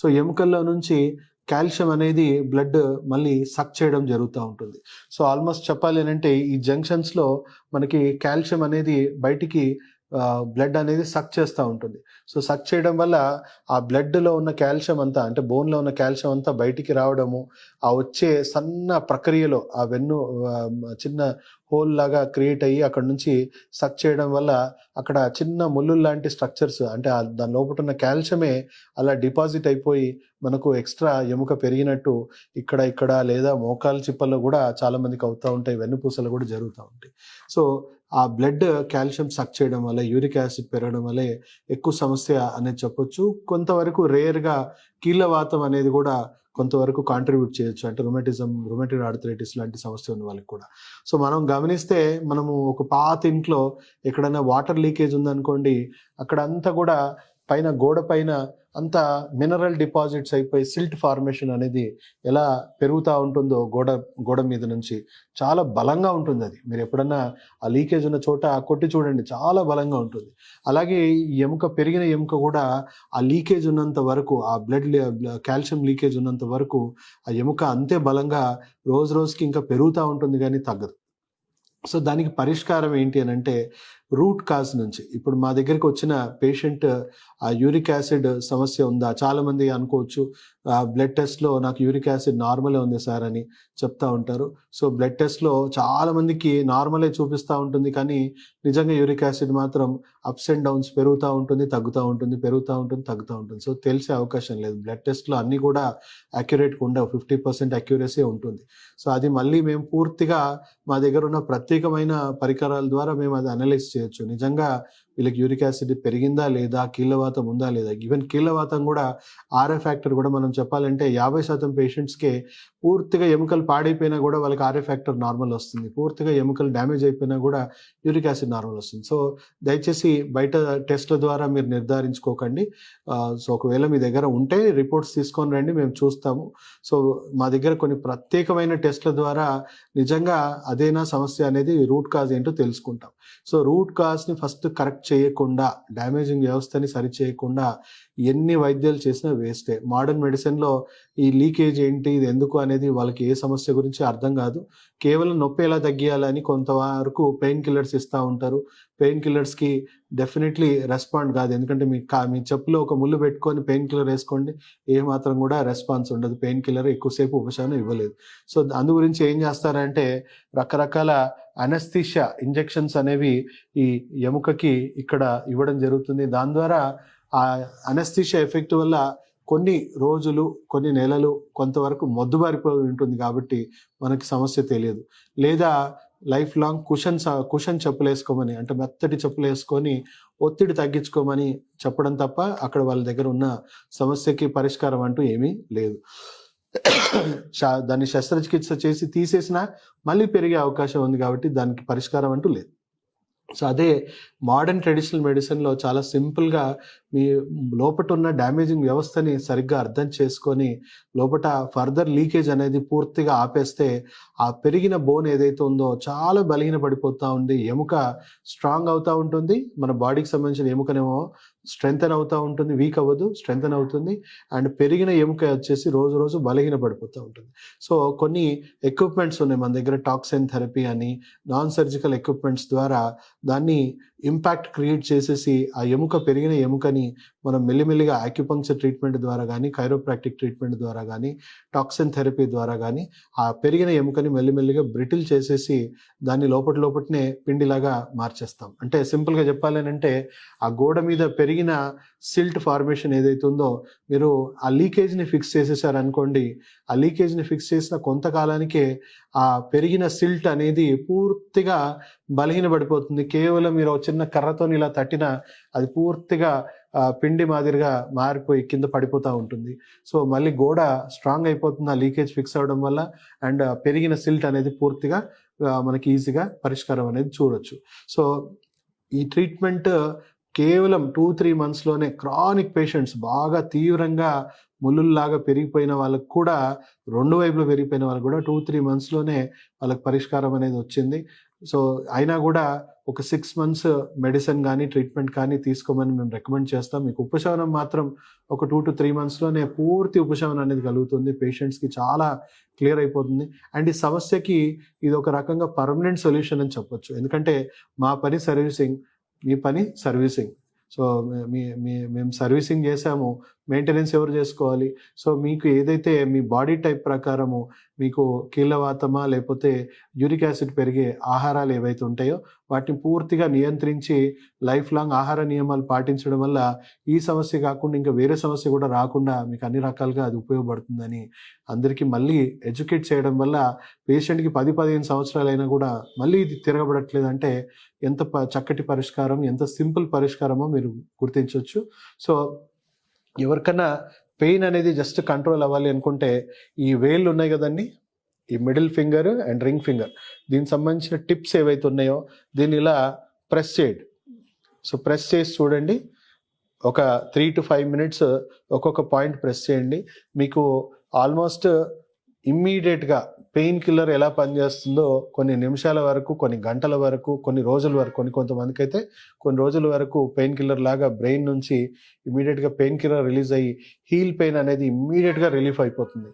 So ఎముకల్లో నుంచి calcium అనేది బ్లడ్ మళ్ళీ సక్ చేయడం జరుగుతూ ఉంటుంది. సో ఆల్మోస్ట్ చెప్పాలి అనంటే ఈ జంక్షన్స్‌లో మనకి కాల్షియం అనేది బయటికి బ్లడ్ అనేది సక్ చేస్తూ ఉంటుంది. సో సక్ చేయడం వల్ల ఆ బ్లడ్‌లో ఉన్న కాల్షియం అంతా, అంటే బోన్‌లో ఉన్న కాల్షియం అంతా బయటికి రావడము, ఆ వచ్చే సన్న ప్రక్రియలో ఆ చిన్న హోల్ లాగా క్రియేట్ అయ్యి అక్కడ నుంచి సక్ చేయడం వల్ల అక్కడ చిన్న ముల్లులు లాంటి స్ట్రక్చర్స్, అంటే దాని లోపట ఉన్న కాల్షియమే అలా డిపాజిట్ అయిపోయి మనకు ఎక్స్ట్రా ఎముక పెరిగినట్టు ఇక్కడ లేదా మోకాలు చిప్పల్లో కూడా చాలా మందికి అవుతూ ఉంటాయి, వెన్నుపూసలు కూడా జరుగుతూ ఉంటాయి. సో ఆ బ్లడ్ కాల్షియం సక్ చేయడం వల్ల, యూరిక్ యాసిడ్ పెరగడం వల్లే ఎక్కువ సమస్య అనేది చెప్పొచ్చు. కొంతవరకు రేర్గా కీళ్ళవాతం అనేది కూడా కొంతవరకు కాంట్రిబ్యూట్ చేయొచ్చు, అంటే రుమటైడ్ ఆర్థరైటిస్ లాంటి సమస్య ఉన్న వాళ్ళకి కూడా. సో మనం గమనిస్తే మనము ఒక పాత ఇంట్లో ఎక్కడైనా వాటర్ లీకేజ్ ఉందనుకోండి, అక్కడ అంతా కూడా పైన గోడ పైన అంతా మినరల్ డిపాజిట్స్ అయిపోయి సిల్ట్ ఫార్మేషన్ అనేది ఎలా పెరుగుతూ ఉంటుందో గోడ మీద నుంచి చాలా బలంగా ఉంటుంది. అది మీరు ఎప్పుడన్నా ఆ లీకేజ్ ఉన్న చోట కొట్టి చూడండి, చాలా బలంగా ఉంటుంది. అలాగే ఈ పెరిగిన ఎముక కూడా ఆ లీకేజ్ ఉన్నంత వరకు, ఆ కాల్షియం లీకేజ్ ఉన్నంత వరకు ఆ ఎముక అంతే బలంగా రోజు రోజుకి ఇంకా పెరుగుతూ ఉంటుంది, కానీ తగ్గదు. సో దానికి పరిష్కారం ఏంటి అని అంటే, రూట్ కాజ్ నుంచి. ఇప్పుడు మా దగ్గరికి వచ్చిన పేషెంట్ ఆ యూరిక్ యాసిడ్ సమస్య ఉందా, చాలామంది అనుకోవచ్చు బ్లడ్ టెస్ట్లో నాకు యూరిక్ యాసిడ్ నార్మలే ఉంది సార్ అని చెప్తా ఉంటారు. సో బ్లడ్ టెస్ట్లో చాలామందికి నార్మలే చూపిస్తూ ఉంటుంది, కానీ నిజంగా యూరిక్ యాసిడ్ మాత్రం అప్స్ అండ్ డౌన్స్ పెరుగుతూ ఉంటుంది, తగ్గుతూ ఉంటుంది, పెరుగుతూ ఉంటుంది, తగ్గుతూ ఉంటుంది. సో తెలిసే అవకాశం లేదు. బ్లడ్ టెస్ట్లో అన్నీ కూడా యాక్యురేట్గా ఉండవు, 50% అక్యురసీ ఉంటుంది. సో అది మళ్ళీ మేము పూర్తిగా మా దగ్గర ఉన్న ప్రత్యేకమైన పరికరాల ద్వారా మేము అది అనలైజ్ చేయొచ్చు. నిజంగా వీళ్ళకి యూరిక్ యాసిడ్ పెరిగిందా లేదా, కీళ్ళవాతం ఉందా లేదా. ఈవెన్ కీళ్ళవాతం కూడా ఆర్ఏ ఫ్యాక్టర్ కూడా మనం చెప్పాలంటే 50% పేషెంట్స్కే పూర్తిగా ఎముకలు పాడైపోయినా కూడా వాళ్ళకి ఆర్ఏ ఫ్యాక్టర్ నార్మల్ వస్తుంది. పూర్తిగా ఎముకలు డ్యామేజ్ అయిపోయినా కూడా యూరిక్ యాసిడ్ నార్మల్ వస్తుంది. సో దయచేసి బయట టెస్ట్ల ద్వారా మీరు నిర్ధారించుకోకండి. సో ఒకవేళ మీ దగ్గర ఉంటే రిపోర్ట్స్ తీసుకొని రండి, మేము చూస్తాము. సో మా దగ్గర కొన్ని ప్రత్యేకమైన టెస్ట్ల ద్వారా నిజంగా అదేనా సమస్య అనేది రూట్ కాజ్ ఏంటో తెలుసుకుంటాం. సో రూట్ కాజ్ని ఫస్ట్ కరెక్ట్ చేయకుండా, డ్యామేజింగ్ వ్యవస్థని సరి చేయకుండా ఎన్ని వైద్యాలు చేసినా వేస్టే. మోడర్న్ మెడిసిన్లో ఈ లీకేజ్ ఏంటి, ఇది ఎందుకు అనేది వాళ్ళకి ఏ సమస్య గురించి అర్థం కాదు. కేవలం నొప్పి ఎలా తగ్గియాలని కొంతవరకు పెయిన్ కిల్లర్స్ ఇస్తూ ఉంటారు. పెయిన్ కిల్లర్స్కి డెఫినెట్లీ రెస్పాండ్ కాదు, ఎందుకంటే మీ చెప్పులో ఒక ముళ్ళు పెట్టుకొని పెయిన్ కిల్లర్ వేసుకోండి, ఏమాత్రం కూడా రెస్పాన్స్ ఉండదు. పెయిన్ కిల్లర్ ఎక్కువసేపు ఉపశమనం ఇవ్వలేదు. సో అందు గురించి ఏం చేస్తారంటే రకరకాల అనస్థీషియా ఇంజెక్షన్స్ అనేవి ఈ ఎముకకి ఇక్కడ ఇవ్వడం జరుగుతుంది. దాని ద్వారా ఆ అనస్థీషియా ఎఫెక్ట్ వల్ల కొన్ని రోజులు, కొన్ని నెలలు కొంతవరకు మొద్దుబారిపోయి ఉంటుంది, కాబట్టి మనకి సమస్య తెలియదు. లేదా లైఫ్ లాంగ్ కుషన్ చెప్పులు వేసుకోమని, అంటే మెత్తటి చెప్పులు వేసుకొని ఒత్తిడి తగ్గించుకోమని చెప్పడం తప్ప అక్కడ వాళ్ళ దగ్గర ఉన్న సమస్యకి పరిష్కారం అంటూ ఏమీ లేదు. దాన్ని శస్త్రచికిత్స చేసి తీసేసినా మళ్ళీ పెరిగే అవకాశం ఉంది, కాబట్టి దానికి పరిష్కారం అంటూ లేదు. సో అదే మోడర్న్ ట్రెడిషనల్ మెడిసిన్లో చాలా సింపుల్గా మీ లోపట ఉన్న డ్యామేజింగ్ వ్యవస్థని సరిగ్గా అర్థం చేసుకొని లోపట ఫర్దర్ లీకేజ్ అనేది పూర్తిగా ఆపేస్తే ఆ పెరిగిన బోన్ ఏదైతే ఉందో చాలా బలహీన పడిపోతూ ఉంది, ఎముక స్ట్రాంగ్ అవుతూ ఉంటుంది. మన బాడీకి సంబంధించిన ఎముకనేమో స్ట్రెంగ్తన్ అవుతూ ఉంటుంది, వీక్ అవ్వదు, స్ట్రెంగ్తన్ అవుతుంది. అండ్ పెరిగిన ఎముక వచ్చేసి రోజు రోజు బలహీన పడిపోతూ ఉంటుంది. సో కొన్ని ఎక్విప్మెంట్స్ ఉన్నాయి మన దగ్గర, టాక్సిన్ థెరపీ అని, నాన్ సర్జికల్ ఎక్విప్మెంట్స్ ద్వారా దాన్ని ఇంపాక్ట్ క్రియేట్ చేసేసి ఆ పెరిగిన ఎముకని మనం మెల్లిమెల్లిగా ఆక్యుపంక్చర్ ట్రీట్మెంట్ ద్వారా కానీ, కైరోప్రాక్టిక్ ట్రీట్మెంట్ ద్వారా కానీ, టాక్సిన్ థెరపీ ద్వారా కానీ ఆ పెరిగిన ఎముకని మెల్లిమెల్లిగా బ్రిటిల్ చేసేసి దాన్ని లోపటనే పిండిలాగా మార్చేస్తాం. అంటే సింపుల్గా చెప్పాలంటే ఆ గోడ మీద పెరిగిన సిల్ట్ ఫార్మేషన్ ఏదైతే ఉందో, మీరు ఆ లీకేజ్ని ఫిక్స్ చేసేసారనుకోండి, ఆ లీకేజ్ని ఫిక్స్ చేసిన కొంతకాలానికే ఆ పెరిగిన సిల్ట్ అనేది పూర్తిగా బలహీనపడిపోతుంది. కేవలం మీరు చిన్న కర్రతో ఇలా తట్టినా అది పూర్తిగా పిండి మాదిరిగా మారిపోయి కింద పడిపోతూ ఉంటుంది. సో మళ్ళీ గోడ స్ట్రాంగ్ అయిపోతుంది ఆ లీకేజ్ ఫిక్స్ అవ్వడం వల్ల. అండ్ పెరిగిన సిల్ట్ అనేది పూర్తిగా మనకి ఈజీగా పరిష్కారం అనేది చూడొచ్చు. సో ఈ ట్రీట్మెంట్ కేవలం 2-3 monthsలోనే క్రానిక్ పేషెంట్స్, బాగా తీవ్రంగా ముళ్ళుల్లాగా పెరిగిపోయిన వాళ్ళకు కూడా, రెండు వైపులు పెరిగిపోయిన వాళ్ళకు కూడా 2-3 monthsలోనే వాళ్ళకి పరిష్కారం అనేది వచ్చింది. సో అయినా కూడా ఒక 6 మంత్స్ మెడిసిన్ కానీ ట్రీట్మెంట్ కానీ తీసుకోమని మేము రికమెండ్ చేస్తాం. మీకు ఉపశమనం మాత్రం ఒక 2-3 మంత్స్‌లోనే పూర్తి ఉపశమనం అనేది కలుగుతుంది. పేషెంట్స్‌కి చాలా క్లియర్ అయిపోతుంది. అండ్ ఈ సమస్యకి ఇది ఒక రకంగా పర్మనెంట్ సొల్యూషన్ అని చెప్పొచ్చు. ఎందుకంటే మా పని సర్వీసింగ్, మీ పని సర్వీసింగ్. సో మేము సర్వీసింగ్ చేసాము, మెయింటెనెన్స్ ఎవరు చేసుకోవాలి? సో మీకు ఏదైతే మీ బాడీ టైప్ ప్రకారము మీకు కీళ్ళవాతమా లేకపోతే యూరిక్ యాసిడ్ పెరిగే ఆహారాలు ఏవైతే ఉంటాయో వాటిని పూర్తిగా నియంత్రించి లైఫ్ లాంగ్ ఆహార నియమాలు పాటించడం వల్ల ఈ సమస్య కాకుండా ఇంకా వేరే సమస్య కూడా రాకుండా మీకు అన్ని రకాలుగా అది ఉపయోగపడుతుందని అందరికీ మళ్ళీ ఎడ్యుకేట్ చేయడం వల్ల పేషెంట్‌కి 10-15 సంవత్సరాలైనా కూడా మళ్ళీ ఇది తిరగబడట్లేదంటే ఎంత చక్కటి పరిష్కారం, ఎంత సింపుల్ పరిష్కారమో మీరు గుర్తించొచ్చు. సో ఎవరికన్నా పెయిన్ అనేది జస్ట్ కంట్రోల్ అవ్వాలి అనుకుంటే ఈ వేళ్ళు ఉన్నాయి కదండీ! ఈ middle finger and ring finger దీనికి సంబంధించిన టిప్స్ ఏవైతే ఉన్నాయో దీన్ని ఇలా ప్రెస్ చేయండి. సో ప్రెస్ చేసి చూడండి. ఒక 3-5 మినిట్స్ ఒక్కొక్క పాయింట్ ప్రెస్ చేయండి. మీకు ఆల్మోస్ట్ ఇమ్మీడియట్‌గా పెయిన్ కిల్లర్ ఎలా పనిచేస్తుందో కొన్ని నిమిషాల వరకు, కొన్ని గంటల వరకు, కొన్ని రోజుల వరకు, కొంతమందికైతే కొన్ని రోజుల వరకు పెయిన్ కిల్లర్ లాగా బ్రెయిన్ నుంచి ఇమ్మీడియట్‌గా పెయిన్ కిల్లర్ రిలీజ్ అయ్యి హీల్ పెయిన్ అనేది ఇమ్మీడియట్‌గా రిలీఫ్ అయిపోతుంది.